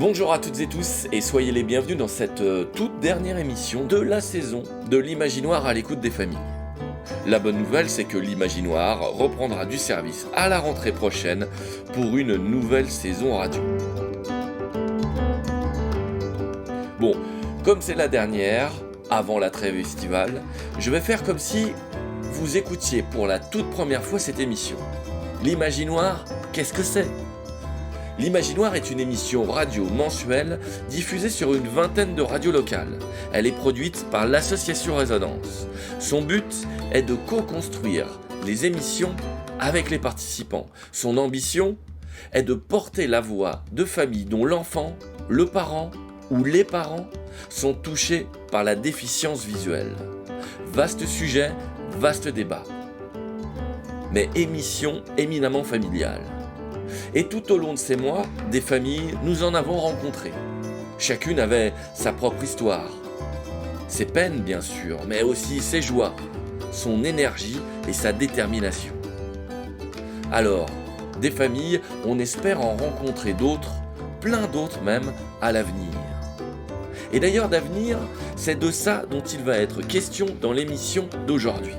Bonjour à toutes et tous et soyez les bienvenus dans cette toute dernière émission de la saison de l'Imaginoire à l'écoute des familles. La bonne nouvelle, c'est que l'Imaginoire reprendra du service à la rentrée prochaine pour une nouvelle saison radio. Bon, comme c'est la dernière, avant la trêve estivale, je vais faire comme si vous écoutiez pour la toute première fois cette émission. L'Imaginoire, qu'est-ce que c'est ? L'Imaginoire est une émission radio mensuelle diffusée sur une vingtaine de radios locales. Elle est produite par l'association Résonance. Son but est de co-construire les émissions avec les participants. Son ambition est de porter la voix de familles dont l'enfant, le parent ou les parents sont touchés par la déficience visuelle. Vaste sujet, vaste débat. Mais émission éminemment familiale. Et tout au long de ces mois, des familles, nous en avons rencontré. Chacune avait sa propre histoire. Ses peines, bien sûr, mais aussi ses joies, son énergie et sa détermination. Alors, des familles, on espère en rencontrer d'autres, plein d'autres même, à l'avenir. Et d'ailleurs, d'avenir, c'est de ça dont il va être question dans l'émission d'aujourd'hui.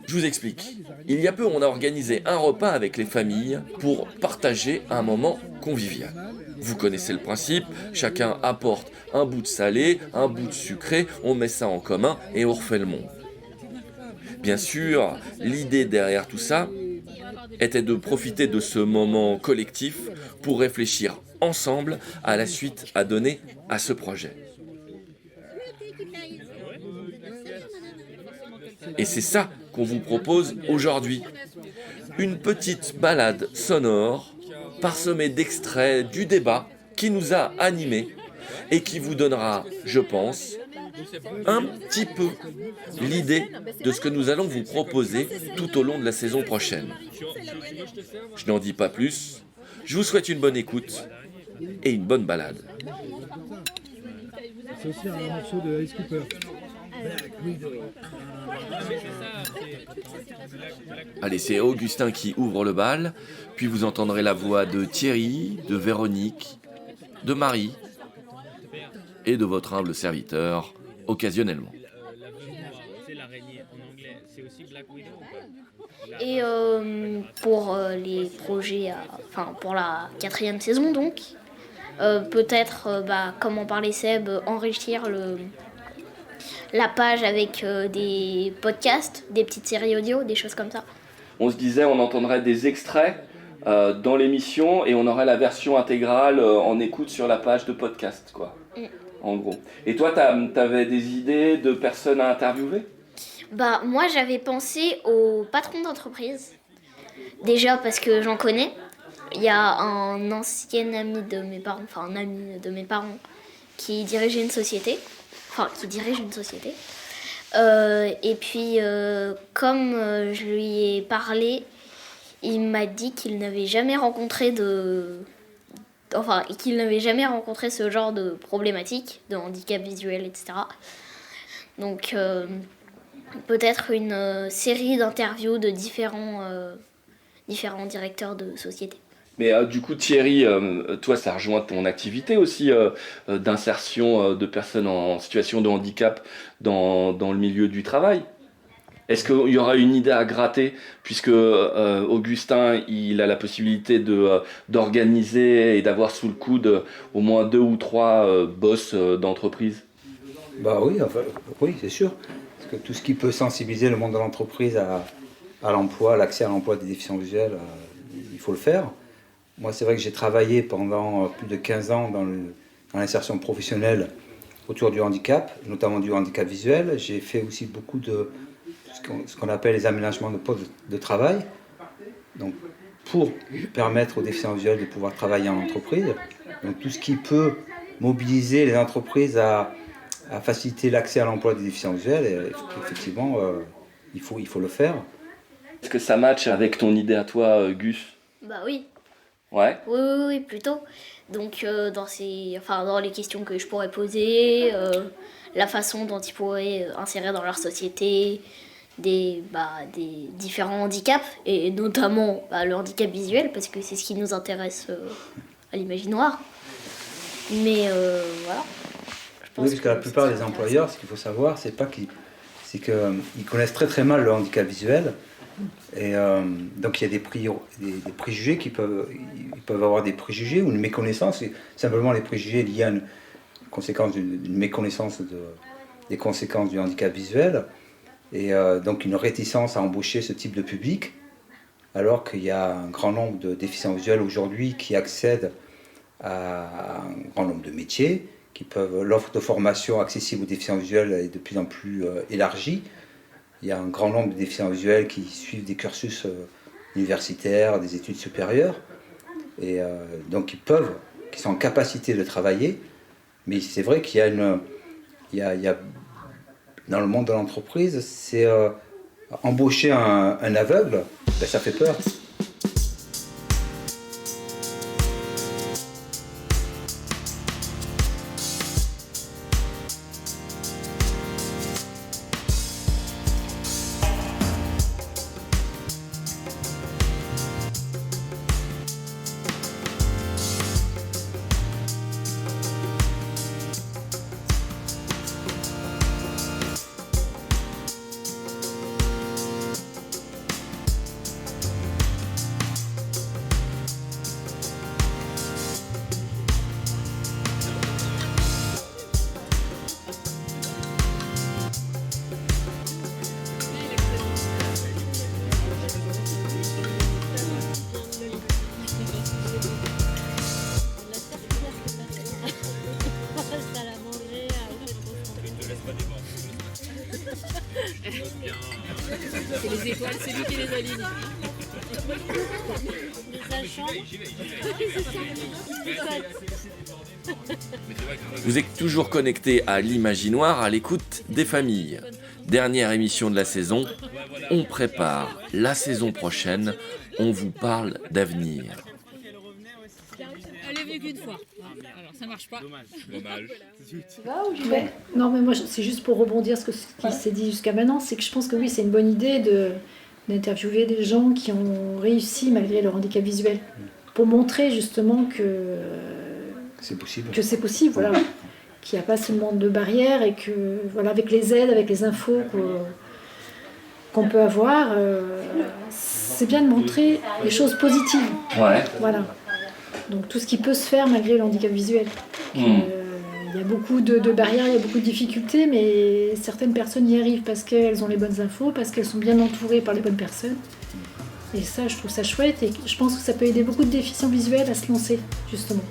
Je vous explique. Il y a peu, on a organisé un repas avec les familles pour partager un moment convivial. Vous connaissez le principe, chacun apporte un bout de salé, un bout de sucré, on met ça en commun et on refait le monde. Bien sûr, l'idée derrière tout ça était de profiter de ce moment collectif pour réfléchir ensemble à la suite à donner à ce projet. Et c'est ça qu'on vous propose aujourd'hui. Une petite balade sonore parsemée d'extraits du débat qui nous a animés et qui vous donnera, je pense, un petit peu l'idée de ce que nous allons vous proposer tout au long de la saison prochaine. Je n'en dis pas plus. Je vous souhaite une bonne écoute et une bonne balade. C'est aussi un morceau de Alice Cooper. Allez, c'est Augustin qui ouvre le bal, puis vous entendrez la voix de Thierry, de Véronique, de Marie et de votre humble serviteur, occasionnellement. Et pour les projets, pour la 4e saison donc, peut-être, comme en parlait Seb, enrichir la page avec des podcasts, des petites séries audio, des choses comme ça. On se disait, on entendrait des extraits dans l'émission et on aurait la version intégrale en écoute sur la page de podcast, quoi. En gros. Et toi, t'avais des idées de personnes à interviewer ? Moi, j'avais pensé au patron d'entreprise. Déjà parce que j'en connais. Il y a un ancien ami de mes parents, un ami de mes parents, qui dirige une société. Et puis, comme je lui ai parlé, il m'a dit qu'il n'avait jamais rencontré ce genre de problématique, de handicap visuel, etc. Donc, peut-être une série d'interviews de différents directeurs de société. Mais du coup, Thierry, toi, ça rejoint ton activité aussi d'insertion de personnes en situation de handicap dans le milieu du travail. Est-ce qu'il y aura une idée à gratter, puisque Augustin, il a la possibilité d'organiser et d'avoir sous le coude au moins 2 ou 3 boss d'entreprise ? Oui, c'est sûr. Parce que tout ce qui peut sensibiliser le monde de l'entreprise à l'emploi, à l'accès à l'emploi des déficients visuels, il faut le faire. Moi, c'est vrai que j'ai travaillé pendant plus de 15 ans dans l'insertion professionnelle autour du handicap, notamment du handicap visuel. J'ai fait aussi beaucoup de ce qu'on appelle les aménagements de postes de travail, donc pour permettre aux déficients visuels de pouvoir travailler en entreprise. Donc tout ce qui peut mobiliser les entreprises à faciliter l'accès à l'emploi des déficients visuels, effectivement, il faut le faire. Est-ce que ça matche avec ton idée à toi, Gus ? Oui. Ouais. Oui, plutôt. Donc, dans les questions que je pourrais poser, la façon dont ils pourraient insérer dans leur société, des différents handicaps, et notamment le handicap visuel, parce que c'est ce qui nous intéresse à l'Imaginoire. Mais voilà. Oui, parce que la plupart des employeurs, ce qu'il faut savoir, c'est qu'ils connaissent très très mal le handicap visuel. Et donc il y a des préjugés ils peuvent avoir des préjugés ou une méconnaissance, et simplement les préjugés liés à une conséquence d'une méconnaissance des conséquences du handicap visuel, et donc une réticence à embaucher ce type de public, alors qu'il y a un grand nombre de déficients visuels aujourd'hui qui accèdent à un grand nombre de métiers, l'offre de formation accessible aux déficients visuels est de plus en plus élargie. Il y a un grand nombre de déficients visuels qui suivent des cursus universitaires, des études supérieures, et donc qui sont en capacité de travailler. Mais c'est vrai qu'il y a dans le monde de l'entreprise, c'est embaucher un aveugle, ça fait peur. C'est les étoiles, c'est lui qui les aligne. Vous êtes toujours connectés à l'Imaginoire, à l'écoute des familles. Dernière émission de la saison, on prépare la saison prochaine, on vous parle d'avenir. Elle est vue qu'une fois. Alors ça marche pas. Dommage. Tu vas ou j'y vais ? Non, mais moi, c'est juste pour rebondir sur ce qui s'est dit jusqu'à maintenant, c'est que je pense que oui, c'est une bonne idée d'interviewer des gens qui ont réussi malgré leur handicap visuel, pour montrer justement que c'est possible. Que c'est possible, voilà. Qu'il n'y a pas seulement de barrières, et que voilà, avec les aides, avec les infos qu'on peut avoir, c'est bien de montrer les choses positives. Ouais. Voilà. Donc tout ce qui peut se faire malgré le handicap visuel. Il y a beaucoup de barrières, il y a beaucoup de difficultés, mais certaines personnes y arrivent parce qu'elles ont les bonnes infos, parce qu'elles sont bien entourées par les bonnes personnes. Et ça, je trouve ça chouette, et je pense que ça peut aider beaucoup de déficients visuels à se lancer, justement.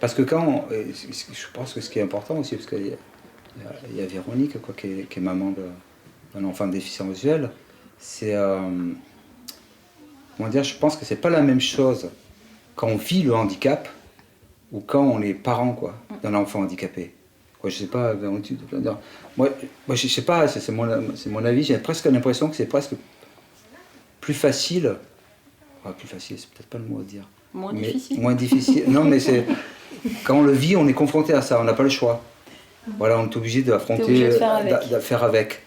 Parce que je pense que ce qui est important aussi, parce qu'il y a Véronique qui est maman d'un enfant déficient visuel, c'est comment dire, je pense que c'est pas la même chose quand on vit le handicap ou quand on est parent d'un enfant handicapé. Je sais pas, moi je sais pas, c'est mon avis, j'ai presque l'impression que c'est presque plus facile, plus facile, c'est peut-être pas le mot à dire. Moins difficile. Non, mais c'est quand on le vit, on est confronté à ça, on n'a pas le choix. Voilà, on est obligé d'affronter, de faire avec.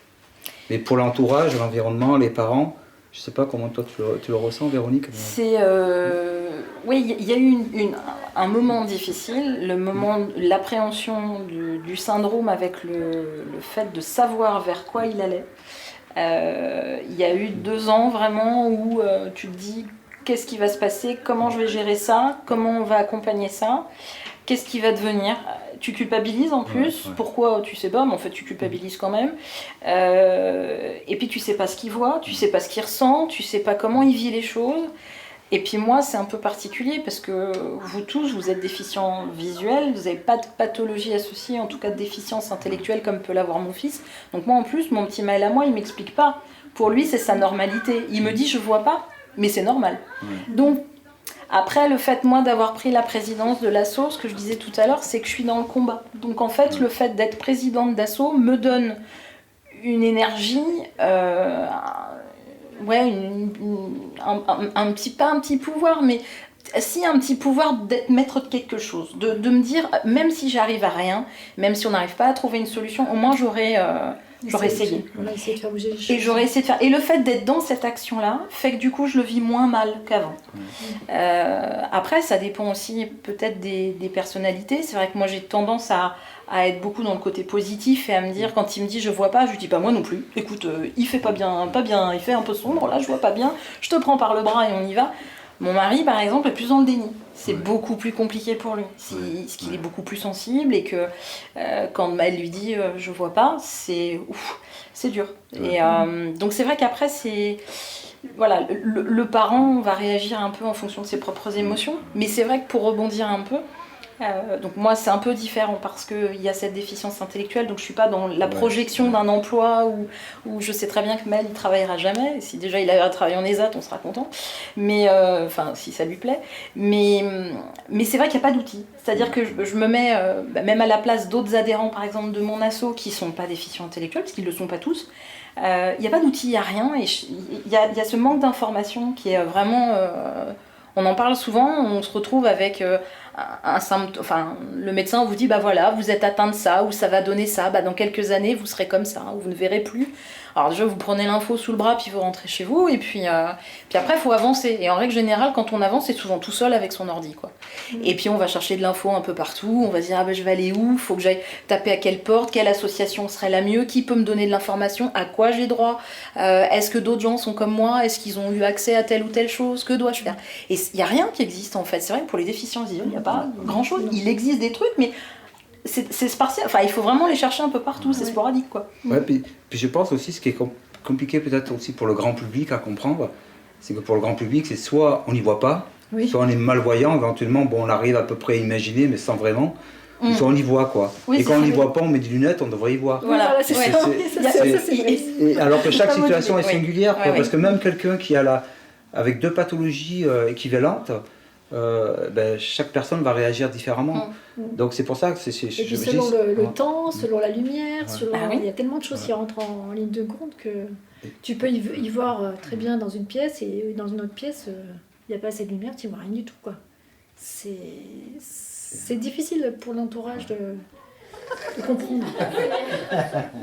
Mais pour l'entourage, l'environnement, les parents, je sais pas comment toi tu le ressens, Véronique. Oui, il y a eu un moment difficile, l'appréhension du syndrome avec le fait de savoir vers quoi il allait. Il y a eu 2 ans vraiment où tu te dis qu'est-ce qui va se passer, comment je vais gérer ça, comment on va accompagner ça, qu'est-ce qui va devenir. Tu culpabilises en plus, pourquoi tu sais pas, mais en fait tu culpabilises quand même. Et puis tu sais pas ce qu'il voit, tu sais pas ce qu'il ressent, tu sais pas comment il vit les choses. Et puis moi c'est un peu particulier parce que vous tous vous êtes déficients visuels, vous n'avez pas de pathologie associée, en tout cas de déficience intellectuelle comme peut l'avoir mon fils. Donc moi en plus mon petit Maël à moi il m'explique pas. Pour lui c'est sa normalité. Il me dit je vois pas, mais c'est normal. Donc après, le fait, moi, d'avoir pris la présidence de l'ASSO, ce que je disais tout à l'heure, c'est que je suis dans le combat. Donc, en fait, le fait d'être présidente d'ASSO me donne une énergie, un petit pouvoir, mais si un petit pouvoir d'être maître de quelque chose, de me dire, même si j'arrive à rien, même si on n'arrive pas à trouver une solution, au moins j'aurais essayé. On a essayé de faire bouger les choses. Et j'aurais essayé de faire. Et le fait d'être dans cette action-là fait que du coup, je le vis moins mal qu'avant. Après, ça dépend aussi peut-être des personnalités. C'est vrai que moi, j'ai tendance à être beaucoup dans le côté positif et à me dire, quand il me dit je vois pas, je lui dis pas moi non plus. Écoute, il fait pas bien, il fait un peu sombre, là je vois pas bien, je te prends par le bras et on y va. Mon mari, par exemple, est plus dans le déni. C'est beaucoup plus compliqué pour lui. Parce qu'il est beaucoup plus sensible et que quand Maël lui dit je vois pas, c'est dur. Et donc c'est vrai qu'après, voilà, le parent va réagir un peu en fonction de ses propres émotions. Mais c'est vrai que pour rebondir un peu, donc moi c'est un peu différent parce qu'il y a cette déficience intellectuelle, donc je suis pas dans la projection d'un emploi où je sais très bien que Mel il travaillera jamais. Si déjà il a travaillé en ESAT, on sera content, mais enfin si ça lui plaît, mais c'est vrai qu'il n'y a pas d'outils, c'est-à-dire que je me mets même à la place d'autres adhérents par exemple de mon asso qui sont pas déficients intellectuels, parce qu'ils le sont pas tous. Il n'y a pas d'outils, il n'y a rien, et il y a ce manque d'information qui est vraiment on en parle souvent, on se retrouve avec un symptôme, enfin le médecin vous dit bah voilà, vous êtes atteint de ça, ou ça va donner ça, bah dans quelques années vous serez comme ça, ou vous ne verrez plus. Alors déjà vous prenez l'info sous le bras puis vous rentrez chez vous, et puis après il faut avancer, et en règle générale quand on avance c'est souvent tout seul avec son ordi quoi. Et puis on va chercher de l'info un peu partout, on va se dire ah bah je vais aller où, faut que j'aille taper à quelle porte, quelle association serait la mieux, qui peut me donner de l'information, à quoi j'ai droit, est-ce que d'autres gens sont comme moi, est-ce qu'ils ont eu accès à telle ou telle chose, que dois-je faire. Et il n'y a rien qui existe en fait, c'est vrai que pour les déficients visuels il n'y a pas grand chose, il existe des trucs mais c'est spartiate, enfin il faut vraiment les chercher un peu partout, c'est sporadique quoi. Ouais, puis je pense aussi ce qui est compliqué peut-être aussi pour le grand public à comprendre, c'est que pour le grand public c'est soit on n'y voit pas, soit on est malvoyant, éventuellement bon on arrive à peu près à imaginer mais sans vraiment, soit on y voit quoi. Et quand on n'y voit pas on met des lunettes, on devrait y voir. Voilà, c'est ça. Et alors que chaque situation est singulière quoi, parce que même quelqu'un qui a avec 2 pathologies équivalentes, chaque personne va réagir différemment. Donc c'est pour ça que et puis selon le temps, selon la lumière, il y a tellement de choses qui rentrent en ligne de compte que tu peux y voir très bien dans une pièce, et dans une autre pièce il n'y a pas assez de lumière, tu ne vois rien du tout quoi. C'est difficile pour l'entourage de comprendre.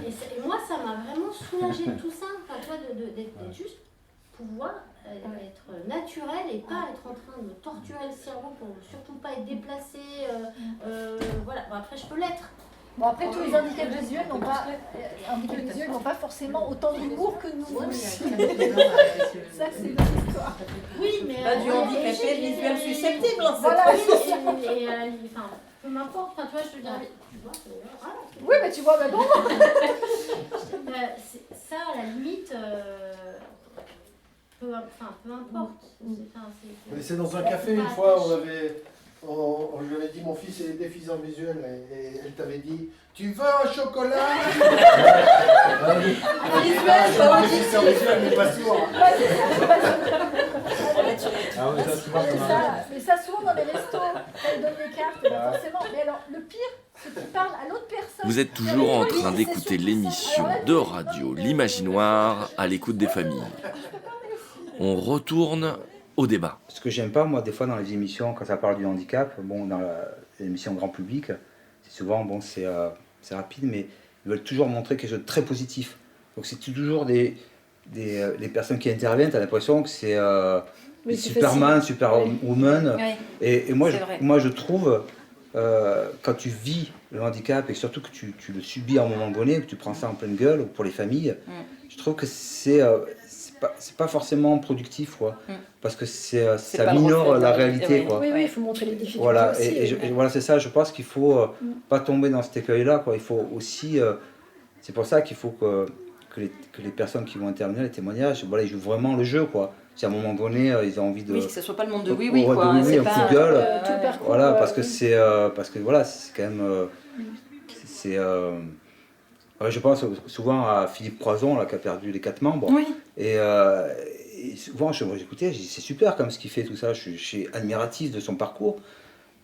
Et moi ça m'a vraiment soulagée de tout ça, enfin, toi d'être juste pouvoir être naturel et pas être en train de torturer le cerveau pour surtout pas être déplacé. Voilà. Bon, après, je peux l'être. Bon, après, tous les handicaps visuels n'ont pas forcément autant d'humour que nous. Ouais, ça, c'est une autre histoire. Oui, mais. Pas du handicapé visuel susceptible, en fait. Voilà, et enfin, peu m'importe. Enfin, tu vois, je te dirais. Tu vois, voilà. Oui, mais tu vois, mais bon. Ça, à la limite. Peu importe. Mais c'est dans un café une fois, je lui avais dit mon fils est déficient visuel et elle t'avait dit tu veux un chocolat. Déficient visuel mais pas sourd. Mais ça souvent dans les restos, elle donne les cartes, forcément. Mais alors le pire, c'est qu'il parle à l'autre personne. Vous êtes toujours en train d'écouter l'émission de radio L'Imaginoire à l'écoute des familles. On retourne au débat. Ce que j'aime pas, moi, des fois dans les émissions, quand ça parle du handicap, bon, dans l'émission grand public, c'est souvent, bon, c'est rapide, mais ils veulent toujours montrer quelque chose de très positif. Donc c'est toujours les personnes qui interviennent, t'as l'impression que c'est Superman, Superwoman. Oui. Et moi, je trouve, quand tu vis le handicap et surtout que tu le subis à un moment donné, que tu prends ça en pleine gueule, pour les familles, je trouve que c'est pas forcément productif, quoi. Parce que C'est ça pas le minore reflet de la la réalité, réalité, quoi. Oui, oui, il faut montrer les difficultés Voilà, aussi. et voilà, c'est ça, je pense qu'il faut pas tomber dans cet écueil-là, quoi. Il faut aussi, c'est pour ça qu'il faut que les personnes qui vont intervenir, les témoignages, voilà, ils jouent vraiment le jeu, quoi. Si à un moment donné, ils ont envie de... Oui, que ce soit pas le monde de Ouais, oui-oui, de quoi. oui-oui, C'est un pas, coup de gueule. Tout le parcours, Voilà, parce que oui. parce que voilà, c'est quand même... ouais, je pense souvent à Philippe Croison, là, qui a perdu les 4 membres. Oui. Et souvent, j'écoutais, je dis, c'est super comme ce qu'il fait, tout ça. Je suis admiratif de son parcours,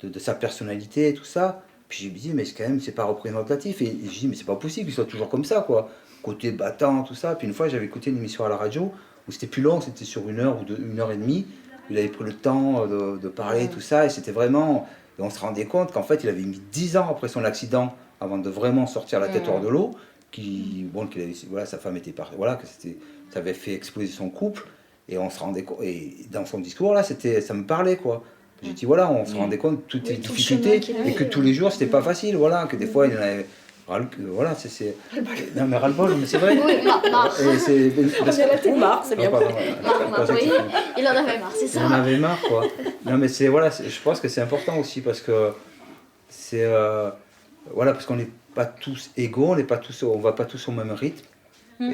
de sa personnalité, tout ça. Puis je me dis, mais c'est quand même, c'est pas représentatif. Et je dis, mais c'est pas possible qu'il soit toujours comme ça, quoi. Côté battant, tout ça. Puis une fois, j'avais écouté une émission à la radio où c'était plus long, c'était sur 1 heure ou 1 heure et demie. Il avait pris le temps de parler, tout ça. Et c'était vraiment. Et on se rendait compte qu'en fait, il avait mis 10 ans après son accident avant de vraiment sortir la tête hors de l'eau. Voilà, sa femme était partie. Voilà, ça avait fait exploser son couple. Et on se rendait compte. Et dans son discours, là, ça me parlait, quoi. J'ai dit, voilà, on se rendait compte de toutes les tout le difficultés chemin qu'il et que avait. tous les jours, c'était pas facile, voilà, que des fois, il y en avait. Voilà, non, mais ras-le-bol, mais c'est vrai. Oui, marre. Et c'est. Ou marre, c'est bien. Pardon, Oui, il en avait marre, c'est ça. on en avait marre, quoi. Non, mais je pense que c'est important aussi parce que c'est. Voilà, parce qu'on n'est pas tous égaux, on va pas tous au même rythme.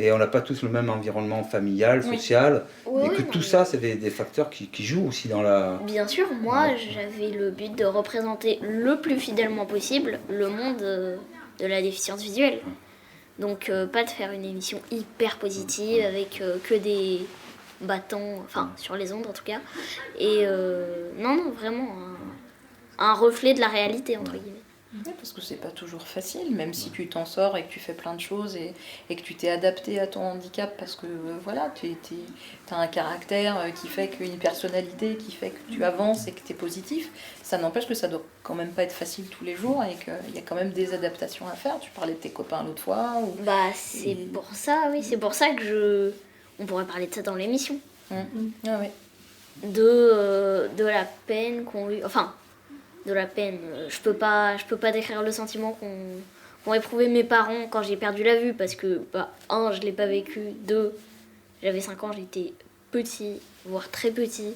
Et on n'a pas tous le même environnement familial, social. Oui, et que non, tout mais- ça, c'est des facteurs qui jouent aussi dans la. Bien sûr, moi j'avais le but de représenter le plus fidèlement possible le monde de la déficience visuelle. Donc pas de faire une émission hyper positive avec que des battants, enfin sur les ondes en tout cas. Et non, vraiment un reflet de la réalité entre guillemets. Oui, parce que c'est pas toujours facile, même si tu t'en sors et que tu fais plein de choses et que tu t'es adapté à ton handicap parce que voilà, tu as un caractère qui fait qu'une personnalité qui fait que tu avances et que tu es positif, ça n'empêche que ça doit quand même pas être facile tous les jours et qu'il y a quand même des adaptations à faire. Tu parlais de tes copains l'autre fois. Bah c'est pour ça, oui, c'est pour ça que on pourrait parler de ça dans l'émission. Ah ouais. De la peine qu'ont eu, enfin de la peine, je peux pas décrire le sentiment qu'ont éprouvé mes parents quand j'ai perdu la vue parce que un, je l'ai pas vécu, deux, j'avais 5 ans, j'étais petit, voire très petit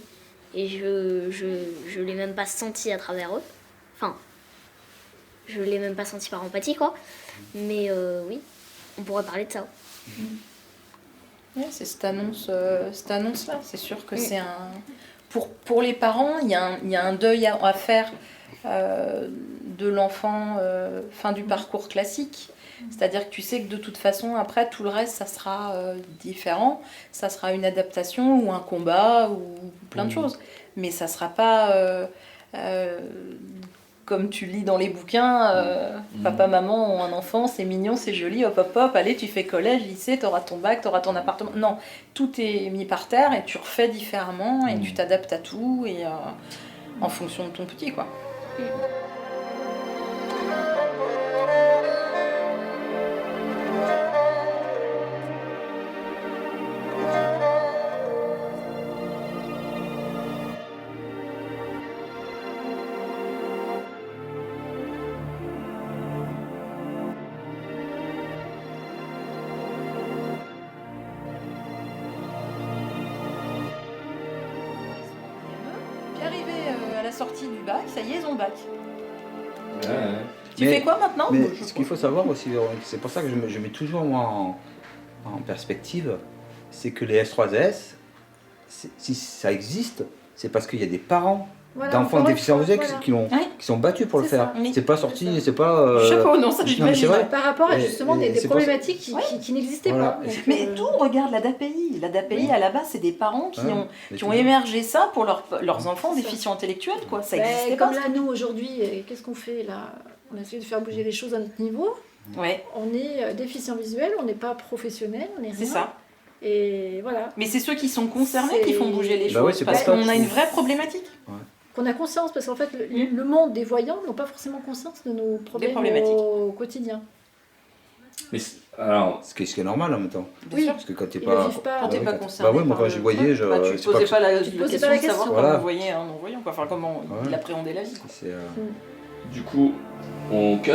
et je l'ai même pas senti à travers eux, enfin je l'ai même pas senti par empathie quoi, mais oui, on pourrait parler de ça. Ouais, c'est cette annonce-là. C'est sûr que c'est un... Pour les parents, il y a un deuil à faire de l'enfant fin du parcours classique. C'est-à-dire que tu sais que de toute façon, après, tout le reste, ça sera différent. Ça sera une adaptation ou un combat ou plein de choses. Mais ça sera pas... comme tu lis dans les bouquins, papa, maman ont un enfant, c'est mignon, c'est joli, hop, hop, hop, allez, tu fais collège, lycée, t'auras ton bac, t'auras ton appartement. Non, tout est mis par terre et tu refais différemment et tu t'adaptes à tout et en fonction de ton petit, quoi. Puis arrivé à la sortie du bac, ça y est, ils ont le bac. Tu Mais- fais quoi maintenant? Mais Bon, je ce qu'il faut savoir aussi, Véronique, c'est pour ça que je mets toujours moi en perspective, c'est que les S3S, si ça existe, c'est parce qu'il y a des parents Voilà, d'enfants encore une déficients fois, visuels voilà. qui sont battus pour le C'est faire. ça. Oui. C'est pas sorti, c'est pas. Chapeau, non, ça mais j'imagine. c'est vrai. Par rapport à Et- justement et des c'est pour ça- problématiques qui n'existaient Voilà. pas. Donc, Mais d'où regarde la DAPI? La DAPI, à la base, c'est des parents qui Ouais, ont mais qui ont toujours. émergé ça pour leurs enfants déficients intellectuels, quoi. Ça ben, existait pas. comme là, nous aujourd'hui, qu'est-ce qu'on fait là? On essaie de faire bouger les choses à notre niveau. Ouais, On est déficient visuel, on n'est pas professionnel, on est rien. c'est ça. Et voilà. Mais c'est ceux qui sont concernés C'est- qui font bouger les Bah choses ouais, c'est parce pour ça qu'on que a je- une vraie problématique. Qu'on a conscience, parce qu'en fait, le monde des voyants n'ont pas forcément conscience de nos problèmes problématiques. au quotidien. Mais alors, Ce qui est normal en même temps. Oui. Parce que quand t'es Ils pas. le vivent pas. Quand t'es oui, pas quand- concerné. Bah ouais, moi par quand le j'y voyais, truc, je. bah, tu c'est te posais que- pas la Tu te posais question pas la de savoir question. comment Voilà. on voyait un non-voyant, quoi. Enfin, comment Ouais. il appréhendait la vie, quoi. c'est, du coup, on cut.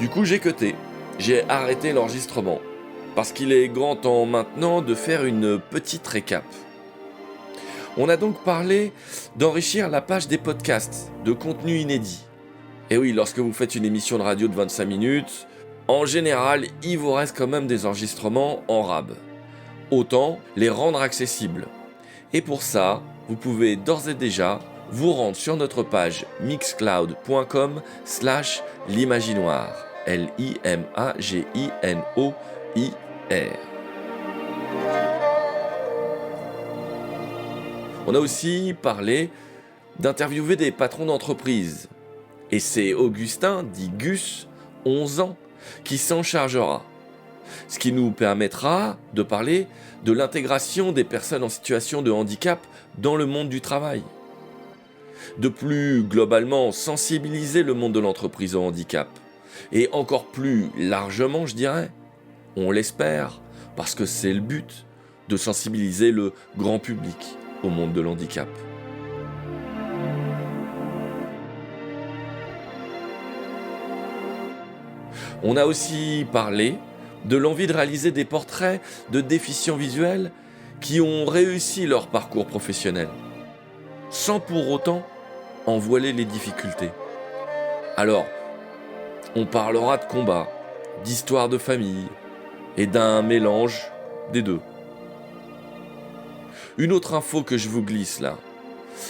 Du coup, j'ai cuté. J'ai arrêté l'enregistrement. Parce qu'il est grand temps maintenant de faire une petite récap. On a donc parlé d'enrichir la page des podcasts, de contenu inédit. Et oui, lorsque vous faites une émission de radio de 25 minutes, en général, il vous reste quand même des enregistrements en rab. Autant les rendre accessibles. Et pour ça, vous pouvez d'ores et déjà vous rendre sur notre page mixcloud.com/l'imaginoire. LIMAGINOIR. On a aussi parlé d'interviewer des patrons d'entreprise. Et c'est Augustin, dit Gus, 11 ans, qui s'en chargera. Ce qui nous permettra de parler de l'intégration des personnes en situation de handicap dans le monde du travail. De plus globalement sensibiliser le monde de l'entreprise au handicap. Et encore plus largement, je dirais, on l'espère, parce que c'est le but, de sensibiliser le grand public au monde de l'handicap. On a aussi parlé de l'envie de réaliser des portraits de déficients visuels qui ont réussi leur parcours professionnel, sans pour autant en voiler les difficultés. Alors, on parlera de combat, d'histoire de famille et d'un mélange des deux. Une autre info que je vous glisse là,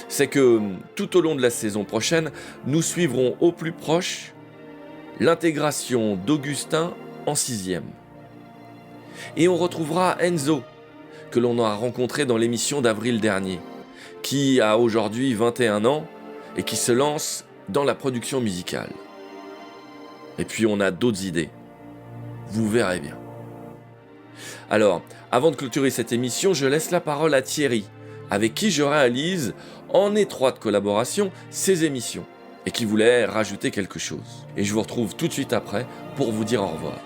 c'est que tout au long de la saison prochaine, nous suivrons au plus proche l'intégration d'Augustin en 6e. Et on retrouvera Enzo, que l'on a rencontré dans l'émission d'avril dernier, qui a aujourd'hui 21 ans et qui se lance dans la production musicale. Et puis on a d'autres idées. Vous verrez bien. Alors, avant de clôturer cette émission, je laisse la parole à Thierry, avec qui je réalise, en étroite collaboration, ces émissions, et qui voulait rajouter quelque chose. Et je vous retrouve tout de suite après pour vous dire au revoir.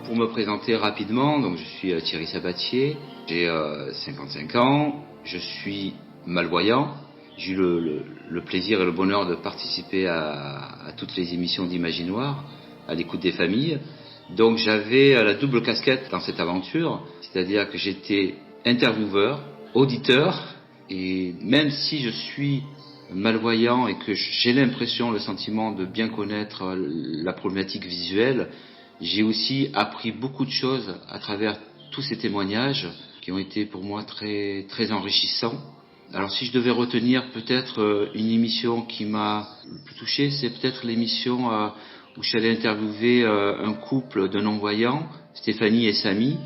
Pour me présenter rapidement, donc je suis Thierry Sabatier, j'ai 55 ans, je suis malvoyant. J'ai eu le plaisir et le bonheur de participer à toutes les émissions d'Imaginoire, à l'écoute des familles. Donc j'avais la double casquette dans cette aventure, c'est-à-dire que j'étais intervieweur, auditeur, et même si je suis malvoyant et que j'ai l'impression, le sentiment de bien connaître la problématique visuelle, j'ai aussi appris beaucoup de choses à travers tous ces témoignages qui ont été pour moi très, très enrichissants. Alors si je devais retenir peut-être une émission qui m'a le plus touché, c'est peut-être l'émission où je suis allé interviewer un couple de non-voyants, Stéphanie et Samy,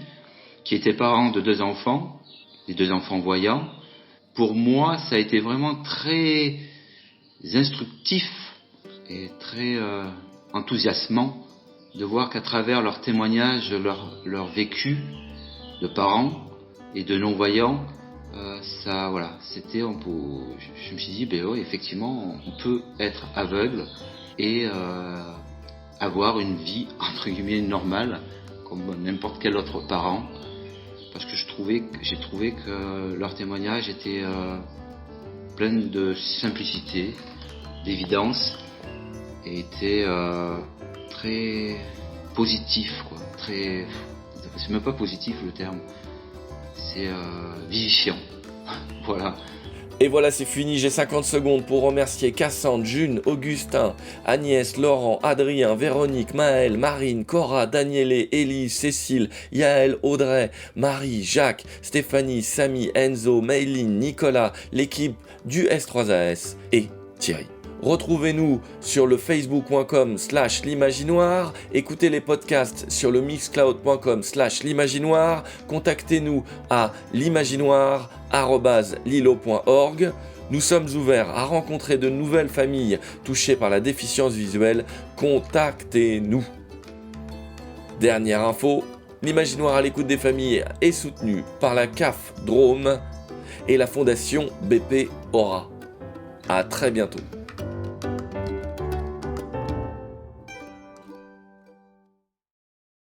qui étaient parents de 2 enfants, des 2 enfants voyants. Pour moi, ça a été vraiment très instructif et très enthousiasmant de voir qu'à travers leurs témoignages, leur vécu de parents et de non-voyants, ça, voilà, c'était, je me suis dit, ben oui, effectivement, on peut être aveugle et avoir une vie, entre guillemets, normale, comme n'importe quel autre parent, parce que j'ai trouvé que leur témoignage était plein de simplicité, d'évidence, et était très positif, quoi. C'est même pas positif le terme, c'est vivifiant. Voilà. Et voilà, c'est fini, j'ai 50 secondes pour remercier Cassandre, June, Augustin, Agnès, Laurent, Adrien, Véronique, Maëlle, Marine, Cora, Daniele, Élise, Cécile, Yaël, Audrey, Marie, Jacques, Stéphanie, Samy, Enzo, Mayline, Nicolas, l'équipe du S3AS et Thierry. Retrouvez-nous sur le facebook.com/l'imaginoire, écoutez les podcasts sur le mixcloud.com/l'imaginoire, contactez-nous à l'imaginoire@lilo.org. Nous sommes ouverts à rencontrer de nouvelles familles touchées par la déficience visuelle. Contactez-nous. Dernière info, l'Imaginoire à l'écoute des familles est soutenu par la CAF Drôme et la Fondation BP Aura. À très bientôt.